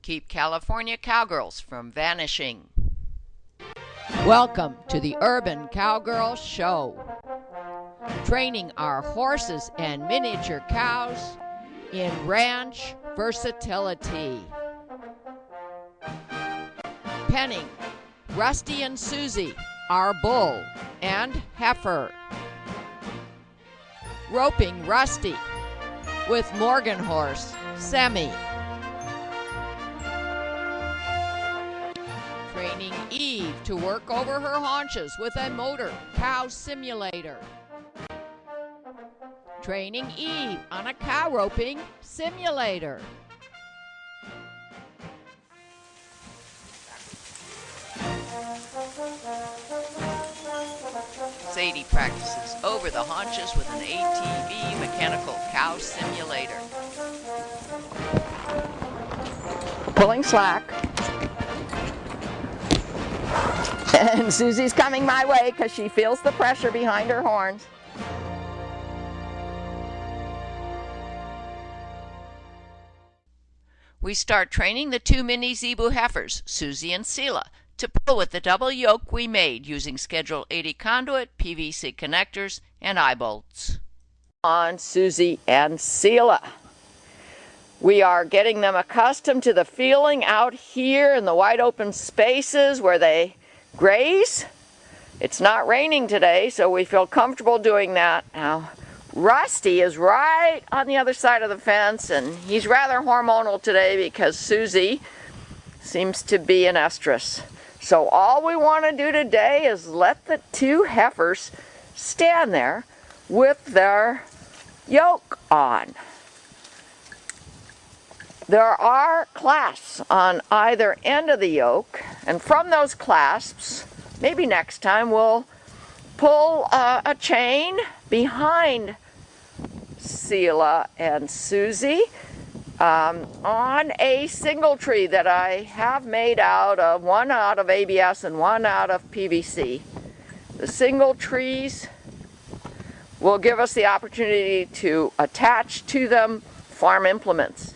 Keep California cowgirls from vanishing. Welcome to the Urban Cowgirl Show. Training our horses and miniature cows in ranch versatility. Penning Rusty and Susie, our bull and heifer. Roping Rusty with Morgan horse, Semi. Training Eve to work over her haunches with a motor cow simulator. Training Eve on a cow roping simulator. Sadie practices over the haunches with an ATV mechanical cow simulator. Pulling slack. And Susie's coming my way because she feels the pressure behind her horns. We start training the two mini Zebu heifers, Suzi and Seela, to pull with the double yoke we made using Schedule 80 conduit, PVC connectors, and eye bolts. On Suzi and Seela. We are getting them accustomed to the feeling out here in the wide open spaces where they graze. It's not raining today, so we feel comfortable doing that. Now, Rusty is right on the other side of the fence, and he's rather hormonal today because Suzi seems to be an estrus. So all we want to do today is let the two heifers stand there with their yoke on. There are clasps on either end of the yoke, and from those clasps, maybe next time we'll pull a chain behind Seela and Suzi on a single tree that I have made out of, one out of ABS and one out of PVC. The single trees will give us the opportunity to attach to them farm implements.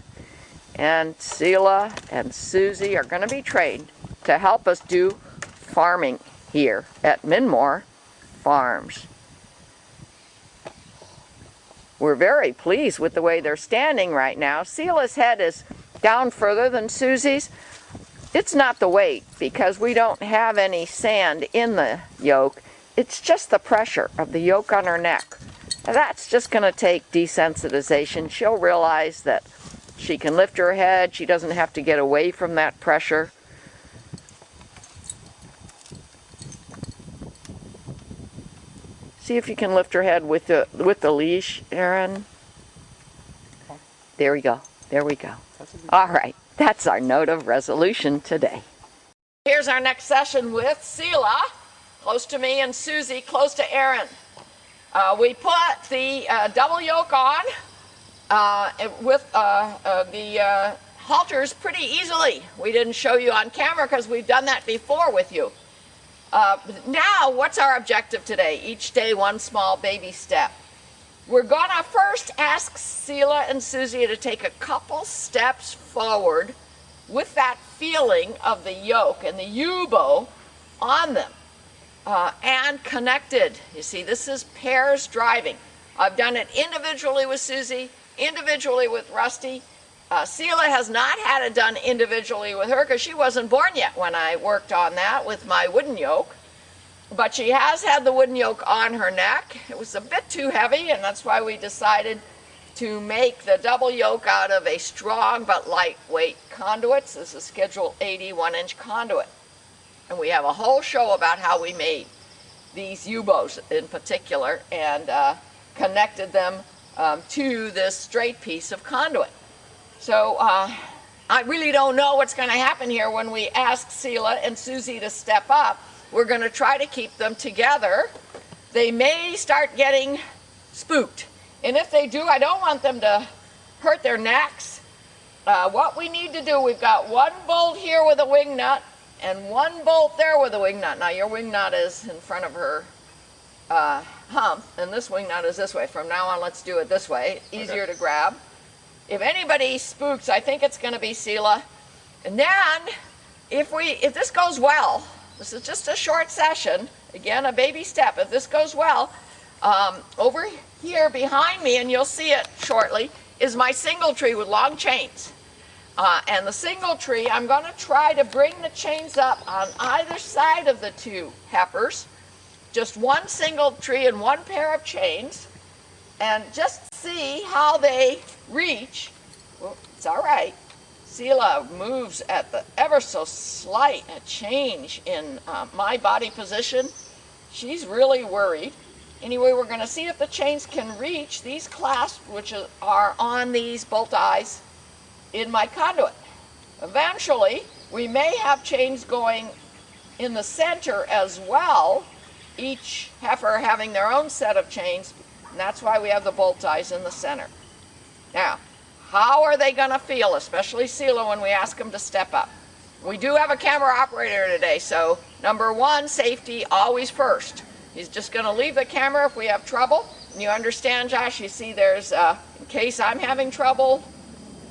And Seela and Suzi are going to be trained to help us do farming here at Minmore Farms. We're very pleased with the way they're standing right now. Seela's head is down further than Suzi's. It's not the weight because we don't have any sand in the yoke. It's just the pressure of the yoke on her neck. Now that's just going to take desensitization. She'll realize that she can lift her head. She doesn't have to get away from that pressure. See if you can lift her head with the leash, Erin. There we go. There we go. All right. That's our note of resolution today. Here's our next session with Seela, close to me, and Suzi, close to Erin. We put the double yoke on with the halters pretty easily. We didn't show you on camera because we've done that before with you. Now, what's our objective today? Each day, one small baby step. We're gonna first ask Seela and Suzi to take a couple steps forward with that feeling of the yoke and the U-bow on them and connected. You see, this is pairs driving. I've done it individually with Suzi, individually with Rusty. Seela has not had it done individually with her because she wasn't born yet when I worked on that with my wooden yoke. But she has had the wooden yoke on her neck. It was a bit too heavy, and that's why we decided to make the double yoke out of a strong but lightweight conduit. This is Schedule 80 1-inch conduit. And we have a whole show about how we made these U-bows in particular and connected them to this straight piece of conduit. So I really don't know what's going to happen here when we ask Seela and Suzi to step up. We're going to try to keep them together. They may start getting spooked. And if they do, I don't want them to hurt their necks. What we need to do, we've got one bolt here with a wing nut and one bolt there with a wing nut. Now your wing nut is in front of her hump, and this wing nut is this way. From now on, let's do it this way. Easier to grab. If anybody spooks, I think it's going to be Seela. And then, if this goes well, this is just a short session, again, a baby step. If this goes well, over here behind me, and you'll see it shortly, is my single tree with long chains. And the single tree, I'm going to try to bring the chains up on either side of the two heifers. Just one single tree and one pair of chains. And just see how they reach. Well, it's all right. Seela moves at the ever so slight change in my body position. She's really worried. Anyway, we're going to see if the chains can reach these clasps, which are on these bolt eyes in my conduit. Eventually, we may have chains going in the center as well, each heifer having their own set of chains, and that's why we have the bolt eyes in the center. Now, how are they going to feel, especially Seela, when we ask them to step up? We do have a camera operator today, so number one, safety always first. He's just going to leave the camera if we have trouble. And you understand, Josh, you see there's, in case I'm having trouble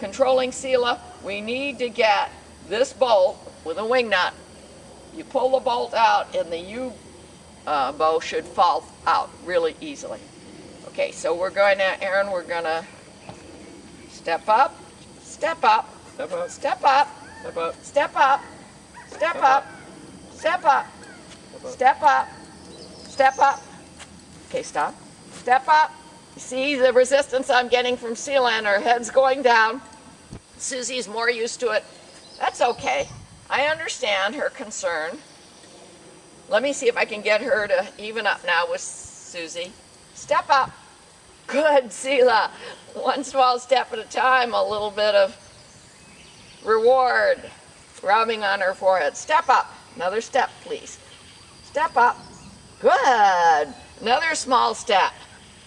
controlling Seela, we need to get this bolt with a wing nut. You pull the bolt out and the U-bow should fall out really easily. Okay, so we're going to, Aaron, we're going to step up, step up, step up, step up, step up, step up, step up, step up, step up, step up. Okay, stop. Step up. See the resistance I'm getting from Seela, and her head's going down. Susie's more used to it. That's okay. I understand her concern. Let me see if I can get her to even up now with Susie. Step up. Good, Seela. One small step at a time, a little bit of reward rubbing on her forehead. Step up. Another step, please. Step up. Good. Another small step.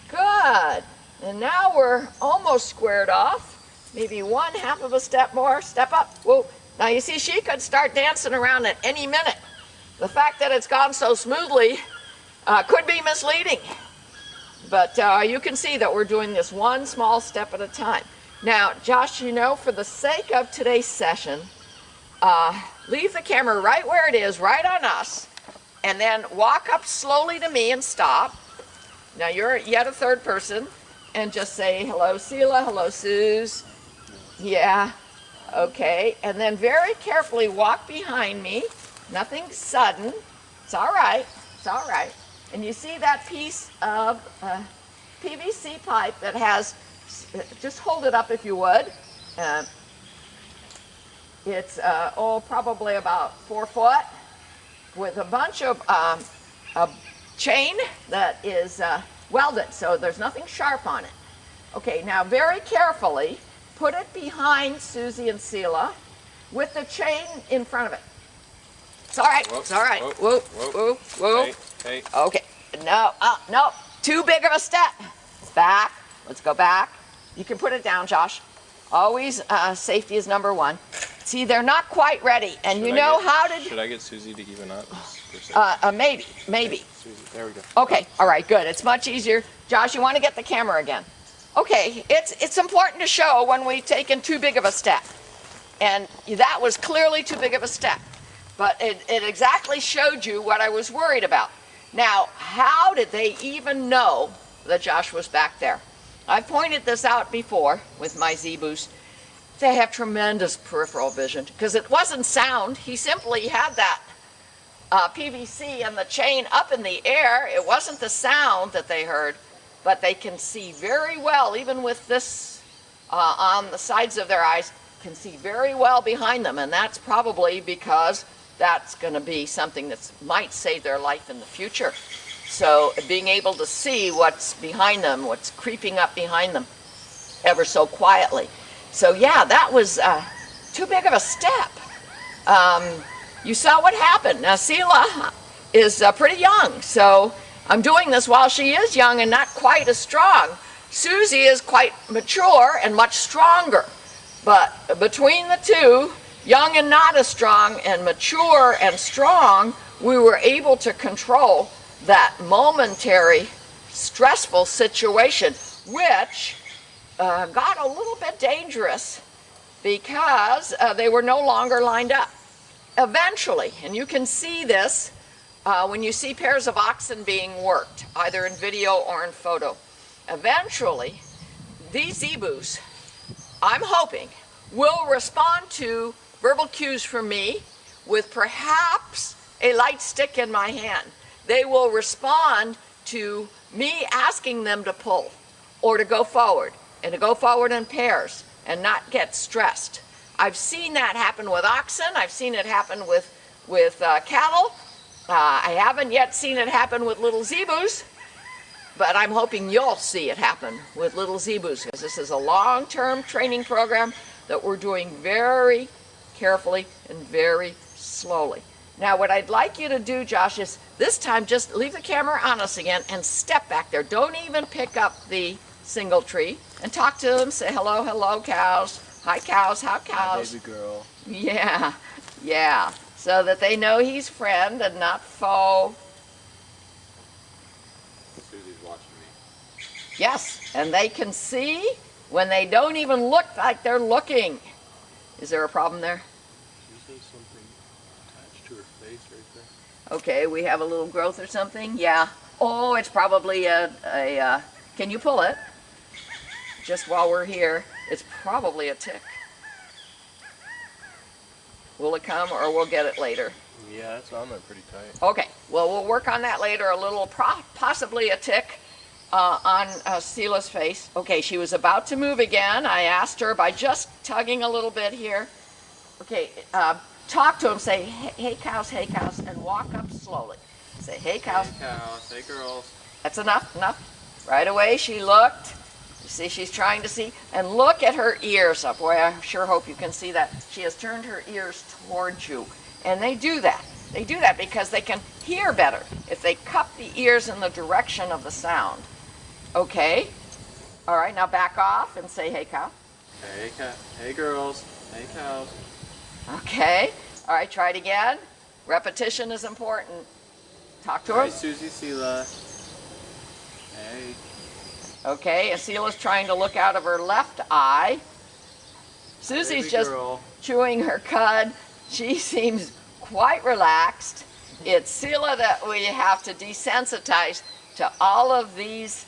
Good. And now we're almost squared off. Maybe one half of a step more. Step up. Whoa. Now you see, she could start dancing around at any minute. The fact that it's gone so smoothly could be misleading. But you can see that we're doing this one small step at a time. Now, Josh, you know, for the sake of today's session, leave the camera right where it is, right on us, and then walk up slowly to me and stop. Now, you're yet a third person, and just say, hello, Seela, hello, Suze. Yeah, okay. And then very carefully walk behind me. Nothing sudden. It's all right. It's all right. And you see that piece of PVC pipe that has, just hold it up if you would. It's, probably about 4 foot with a bunch of a chain that is welded, so there's nothing sharp on it. Okay, now very carefully put it behind Suzi and Seela with the chain in front of it. It's all right. Whoa, it's all right. Whoa, whoa, whoa, whoa. Hey. Okay. No, no. Too big of a step. Back. Let's go back. You can put it down, Josh. Always safety is number one. See, they're not quite ready, and should Should I get Susie to even up? Maybe. Okay, Susie, there we go. Okay. All right. Good. It's much easier. Josh, you want to get the camera again? Okay. It's important to show when we've taken too big of a step, and that was clearly too big of a step. But it exactly showed you what I was worried about. Now, how did they even know that Josh was back there? I've pointed this out before with my Zebus. They have tremendous peripheral vision because it wasn't sound. He simply had that PVC and the chain up in the air. It wasn't the sound that they heard, but they can see very well, even with this on the sides of their eyes, can see very well behind them, and that's probably because that's going to be something that might save their life in the future. So being able to see what's behind them, what's creeping up behind them ever so quietly. So yeah, that was too big of a step. You saw what happened. Now Seela is pretty young, so I'm doing this while she is young and not quite as strong. Susie is quite mature and much stronger. But between the two, young and not as strong, and mature and strong, we were able to control that momentary stressful situation, which got a little bit dangerous because they were no longer lined up. Eventually, and you can see this when you see pairs of oxen being worked, either in video or in photo. Eventually, these zebus, I'm hoping, will respond to verbal cues from me with perhaps a light stick in my hand. They will respond to me asking them to pull or to go forward, and to go forward in pairs and not get stressed. I've seen that happen with oxen. I've seen it happen with cattle. I haven't yet seen it happen with little zebus, but I'm hoping you'll see it happen with little zebus, because this is a long-term training program that we're doing very carefully and very slowly. Now, what I'd like you to do, Josh, is this time just leave the camera on us again and step back there. Don't even pick up the single tree, and talk to them. Say hello, hello, cows. Hi, cows. How cows? Hi, baby girl. Yeah, yeah. So that they know he's friend and not foe. Susie's watching me. Yes, and they can see when they don't even look like they're looking. Is there a problem there? She says something attached to her face right there. Okay, we have a little growth or something? Yeah. Oh, it's probably can you pull it? Just while we're here, it's probably a tick. Will it come, or we'll get it later? Yeah, it's on there pretty tight. Okay, well, we'll work on that later. A little, possibly a tick on Seela's face. Okay, she was about to move again. I asked her by just tugging a little bit here. Okay, talk to him, say, hey cows, and walk up slowly. Say, hey cows. Hey cows, hey girls. That's enough. Right away she looked. You see, she's trying to see. And look at her ears. Oh boy, I sure hope you can see that. She has turned her ears towards you. And they do that. They do that because they can hear better if they cup the ears in the direction of the sound. Okay? All right, now back off and say, hey cow. Hey cow. Hey girls. Hey cows. Okay. All right, try it again. Repetition is important. Talk to Hi, her. Suzi, Seela. Hey. Okay, and Seela's trying to look out of her left eye. Susie's Baby just girl. chewing her cud. She seems quite relaxed. It's Seela that we have to desensitize to all of these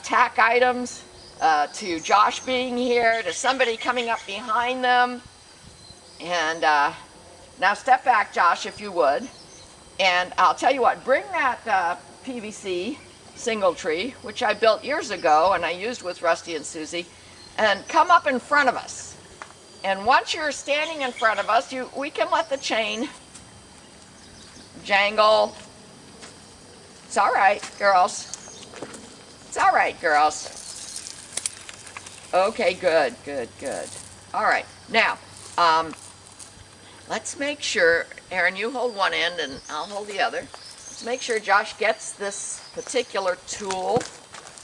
tack items, to Josh being here, to somebody coming up behind them. And now step back, Josh, if you would. And I'll tell you what, bring that PVC single tree, which I built years ago and I used with Rusty and Susie, and come up in front of us. And once you're standing in front of us, we can let the chain jangle. It's all right, girls. It's all right, girls. Okay, good. All right, now, let's make sure, Aaron, you hold one end and I'll hold the other. Let's make sure Josh gets this particular tool,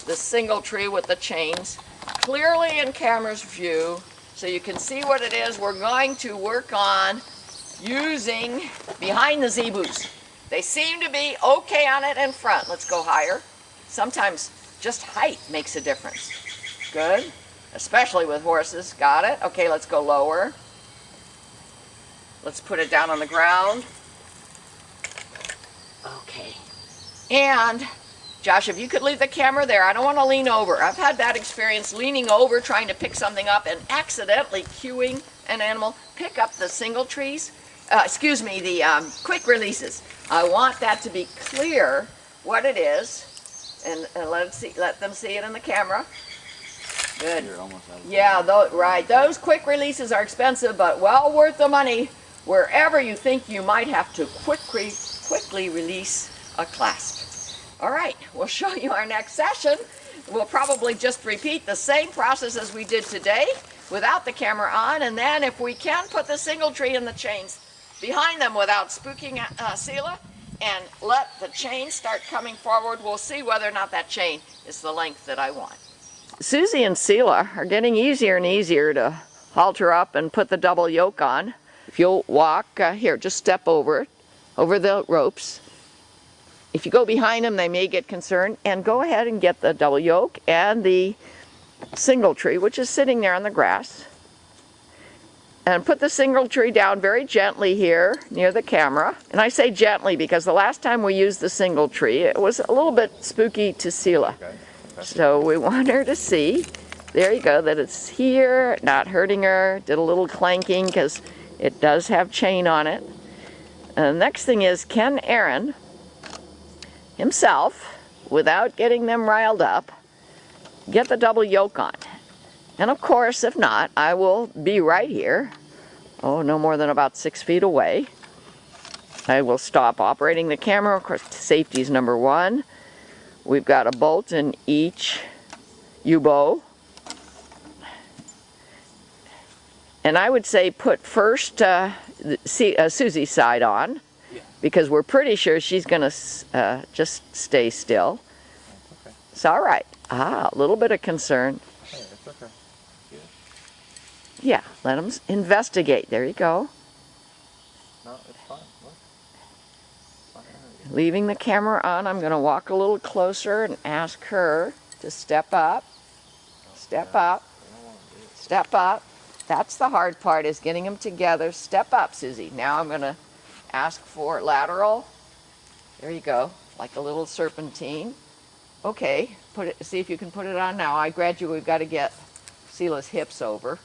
the single tree with the chains, clearly in camera's view, so you can see what it is we're going to work on using behind the zebus. They seem to be okay on it in front. Let's go higher. Sometimes just height makes a difference. Good, especially with horses. Got it? Okay, let's go lower. Let's put it down on the ground. Okay. And, Josh, if you could leave the camera there, I don't want to lean over. I've had that experience leaning over, trying to pick something up and accidentally cueing an animal. Pick up the single trees, the quick releases. I want that to be clear what it is, and let them see it in the camera. Good. Yeah, right. Those quick releases are expensive, but well worth the money wherever you think you might have to quickly release a clasp. All right, we'll show you our next session. We'll probably just repeat the same process as we did today without the camera on, and then if we can, put the single tree and the chains behind them without spooking Seela, and let the chain start coming forward. We'll see whether or not that chain is the length that I want. Suzi and Seela are getting easier and easier to halter up and put the double yoke on. If you'll walk, here, just step over it, over the ropes. If you go behind them, they may get concerned, and go ahead and get the double yoke and the single tree, which is sitting there on the grass. and put the single tree down very gently here near the camera. And I say gently because the last time we used the single tree, it was a little bit spooky to Seela. Okay. So we want her to see, there you go, that it's here, not hurting her. Did a little clanking because it does have chain on it. And the next thing is, can Aaron himself, without getting them riled up, get the double yoke on? And of course, if not, I will be right here, no more than about 6 feet away. I will stop operating the camera. Of course, safety is number one. We've got a bolt in each U-bow. And I would say put first Susie's side on, because we're pretty sure she's going to just stay still. Okay. It's all right. A little bit of concern. Hey, it's okay. Yeah, let them investigate. There you go. No, it's fine. Look. Fine. Leaving the camera on, I'm going to walk a little closer and ask her to step up. Step up. Step up. That's the hard part, is getting them together. Step up, Susie. Now I'm going to ask for lateral. There you go, like a little serpentine. Okay, see if you can put it on now. I grant you we've got to get Seela's hips over.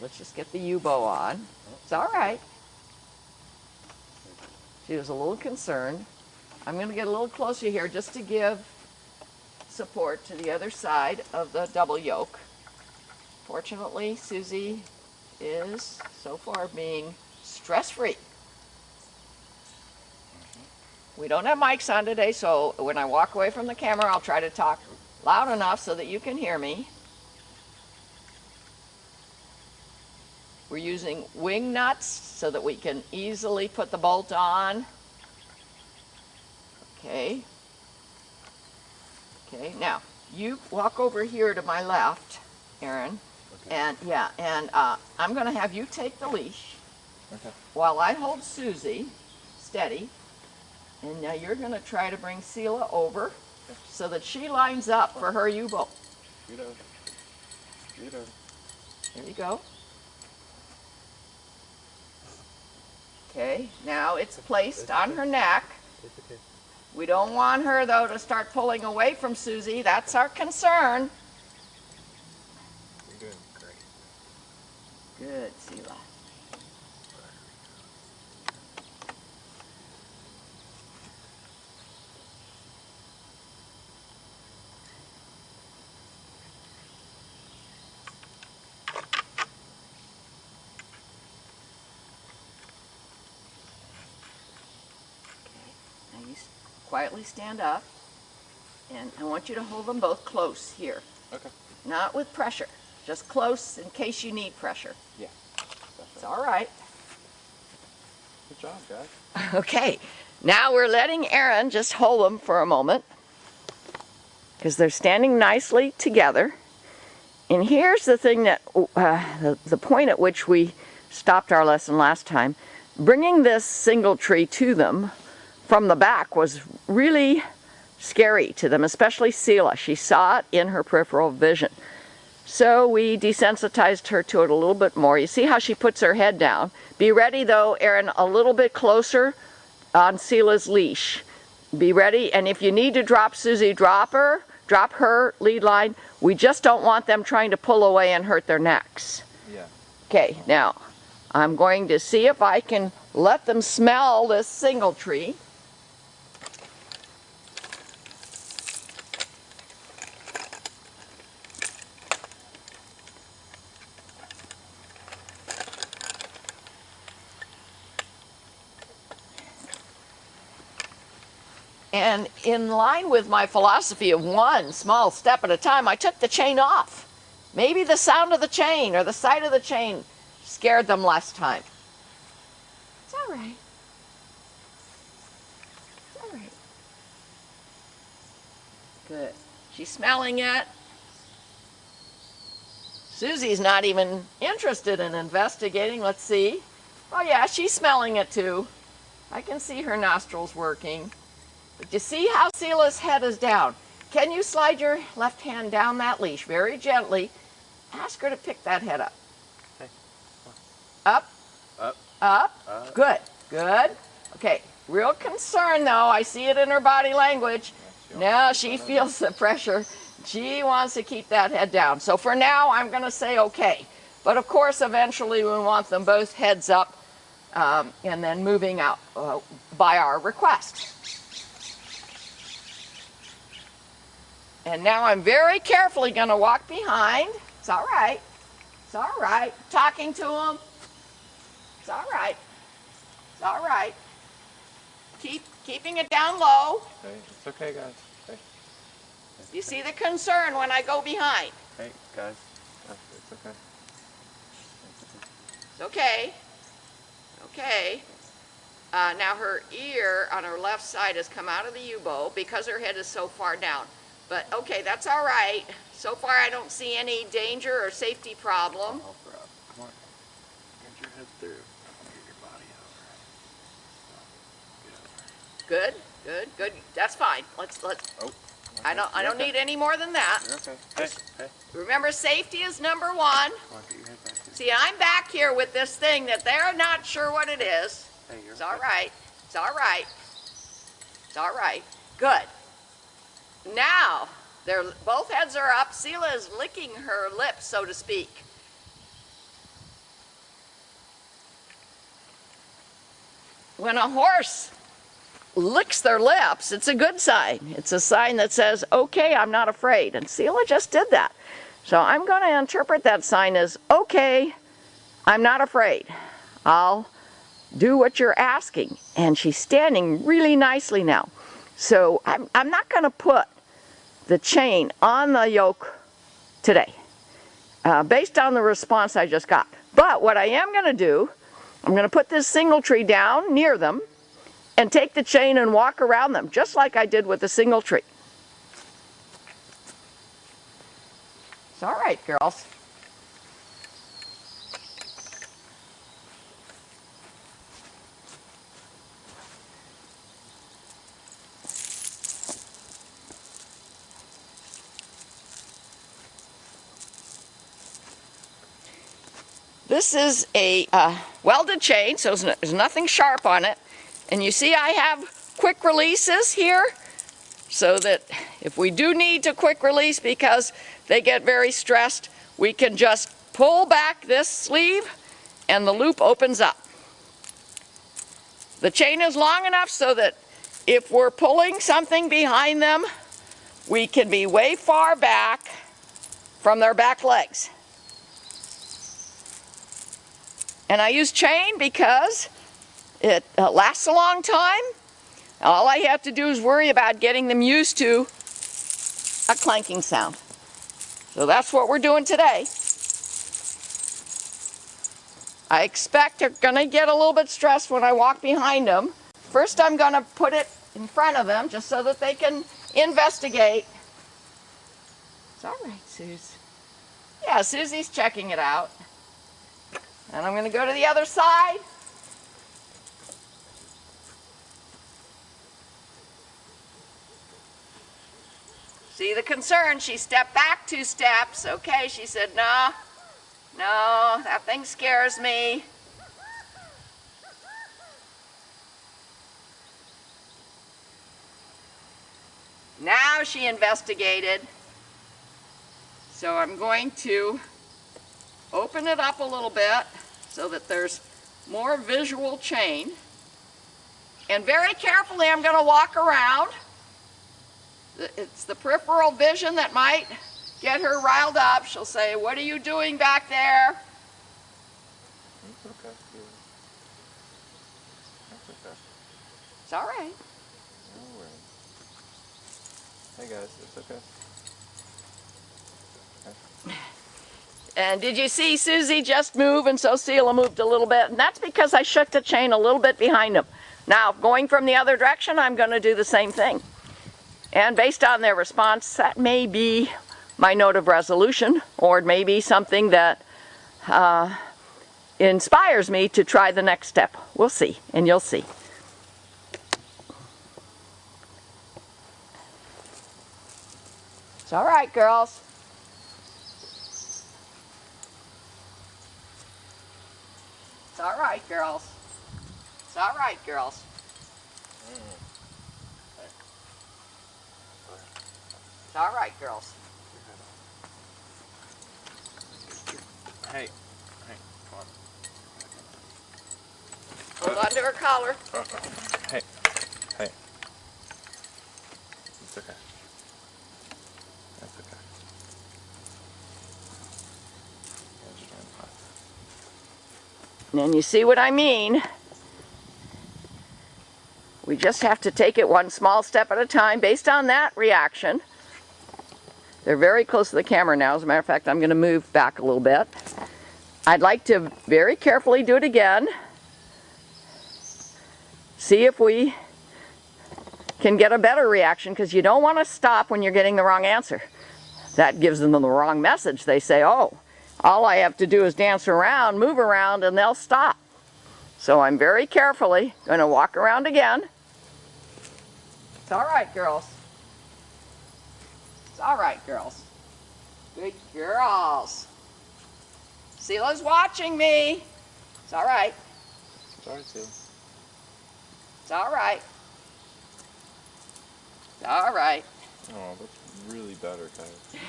Let's just get the U-bow on. It's all right. She was a little concerned. I'm going to get a little closer here just to give support to the other side of the double yoke. Fortunately, Susie is so far being stress-free. We don't have mics on today, so when I walk away from the camera, I'll try to talk loud enough so that you can hear me. We're using wing nuts so that we can easily put the bolt on. Okay. Okay, now, you walk over here to my left, Aaron. Okay. And I'm going to have you take the leash. Okay. While I hold Susie steady. And now you're going to try to bring Seela over so that she lines up for her U-bow. There you go. Okay, now it's placed on her neck. It's okay. We don't want her, though, to start pulling away from Susie. That's our concern. You're doing great. Good, Seela. Quietly stand up, and I want you to hold them both close here. Okay. Not with pressure, just close in case you need pressure. Yeah. It's all right. Good job, guys. Okay, now we're letting Aaron just hold them for a moment because they're standing nicely together. And here's the thing that, the point at which we stopped our lesson last time. Bringing this single tree to them from the back was really scary to them, especially Seela. She saw it in her peripheral vision. So we desensitized her to it a little bit more. You see how she puts her head down. Be ready though, Aaron, a little bit closer on Seela's leash. Be ready, and if you need to drop Susie, drop her lead line. We just don't want them trying to pull away and hurt their necks. Yeah. Okay, now I'm going to see if I can let them smell this single tree. And in line with my philosophy of one small step at a time, I took the chain off. Maybe the sound of the chain or the sight of the chain scared them last time. It's all right. It's all right. Good. She's smelling it. Susie's not even interested in investigating. Let's see. Oh yeah, she's smelling it too. I can see her nostrils working. But you see how Seela's head is down? Can you slide your left hand down that leash very gently? Ask her to pick that head up. Up, Up. up. Good, good. Okay, real concern though. I see it in her body language. Now she feels the pressure. She wants to keep that head down. So for now, I'm going to say okay. But of course, eventually we want them both heads up and then moving out by our request. And now I'm very carefully going to walk behind. It's all right. It's all right. Talking to them. It's all right. It's all right. Keeping it down low. Hey, it's okay, guys. Hey. You see the concern when I go behind. Hey, guys. It's okay. It's okay. Okay. Now her ear on her left side has come out of the U-bow because her head is so far down. But okay, that's all right. So far I don't see any danger or safety problem. I'll help her out. Come on. Get your head through. Get your body over. Get over. Good, good, good. That's fine. Let's. Oh. I don't need any more than that. You're okay. Hey, hey. Remember, safety is number one. Come on, get your head back here. See, I'm back here with this thing that they're not sure what it is. Hey, you're It's all right. It's all right. It's all right. Good. Now, both heads are up. Seela is licking her lips, so to speak. When a horse licks their lips, it's a good sign. It's a sign that says, okay, I'm not afraid. And Seela just did that. So I'm going to interpret that sign as, okay, I'm not afraid. I'll do what you're asking. And she's standing really nicely now. So I'm not going to put the chain on the yoke today, based on the response I just got. But what I am going to do, I'm going to put this single tree down near them and take the chain and walk around them, just like I did with the single tree. It's all right, girls. This is a welded chain, so there's nothing sharp on it. And you see I have quick releases here, so that if we do need to quick release because they get very stressed, we can just pull back this sleeve and the loop opens up. The chain is long enough so that if we're pulling something behind them, we can be way far back from their back legs. And I use chain because it lasts a long time. All I have to do is worry about getting them used to a clanking sound. So that's what we're doing today. I expect they're going to get a little bit stressed when I walk behind them. First I'm going to put it in front of them just so that they can investigate. It's all right, Suze. Yeah, Susie's checking it out. And I'm going to go to the other side. See the concern? She stepped back 2 steps. Okay, she said, no, that thing scares me. Now she investigated. So I'm going to open it up a little bit so that there's more visual chain. And very carefully I'm going to walk around. It's the peripheral vision that might get her riled up. She'll say, what are you doing back there? It's okay. That's okay. It's all right. No worries. Hey guys, it's okay. And did you see Susie just move, and so Seela moved a little bit? And that's because I shook the chain a little bit behind them. Now, going from the other direction, I'm going to do the same thing. And based on their response, that may be my note of resolution, or it may be something that inspires me to try the next step. We'll see, and you'll see. It's all right, girls. right, girls. It's all right, girls. It's all right, girls. Hey, come Hold on to her collar. on. Hey, it's okay. That's okay. And you see what I mean? We just have to take it one small step at a time based on that reaction. They're very close to the camera now. As a matter of fact, I'm going to move back a little bit. I'd like to very carefully do it again. See if we can get a better reaction, because you don't want to stop when you're getting the wrong answer. That gives them the wrong message. They say, oh, all I have to do is dance around, move around, and they'll stop. So I'm very carefully going to walk around again. It's all right, girls. It's all right, girls. Good girls. Seela's watching me. It's all right. It's all right, Seela. It's all right. It's all right. Oh, that's really better, guys.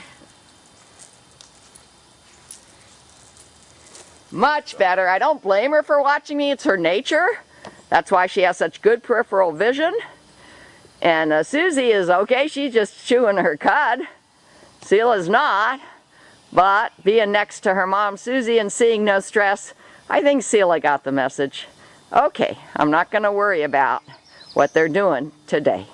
Much better. I don't blame her for watching me. It's her nature. That's why she has such good peripheral vision. And Suzi is okay. She's just chewing her cud. Seela's not. But being next to her mom, Suzi, and seeing no stress, I think Seela got the message. Okay, I'm not going to worry about what they're doing today.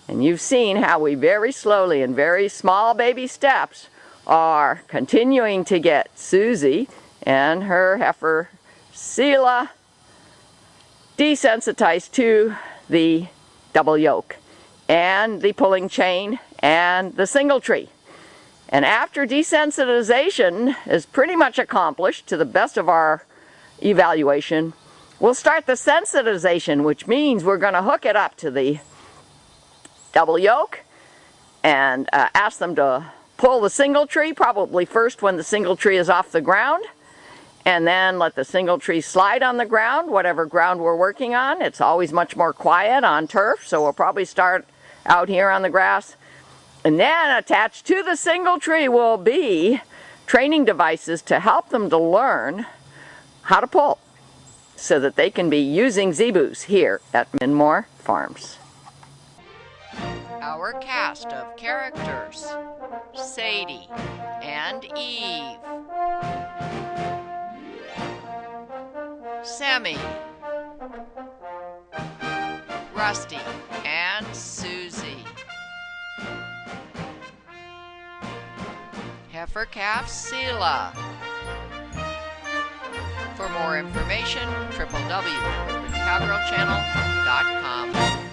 And you've seen how we very slowly and very small baby steps are continuing to get Suzi and her heifer Seela desensitized to the double yoke and the pulling chain and the single tree. And after desensitization is pretty much accomplished to the best of our evaluation, we'll start the sensitization, which means we're going to hook it up to the double yoke and ask them to pull the single tree, probably first when the single tree is off the ground, and then let the single tree slide on the ground, whatever ground we're working on. It's always much more quiet on turf, so we'll probably start out here on the grass. And then attached to the single tree will be training devices to help them to learn how to pull so that they can be using Zebus here at Minmore Farms. Our cast of characters: Sadie and Eve, Sammy, Rusty and Suzi, heifer calf Seela. For more information, www.cowgirlchannel.com.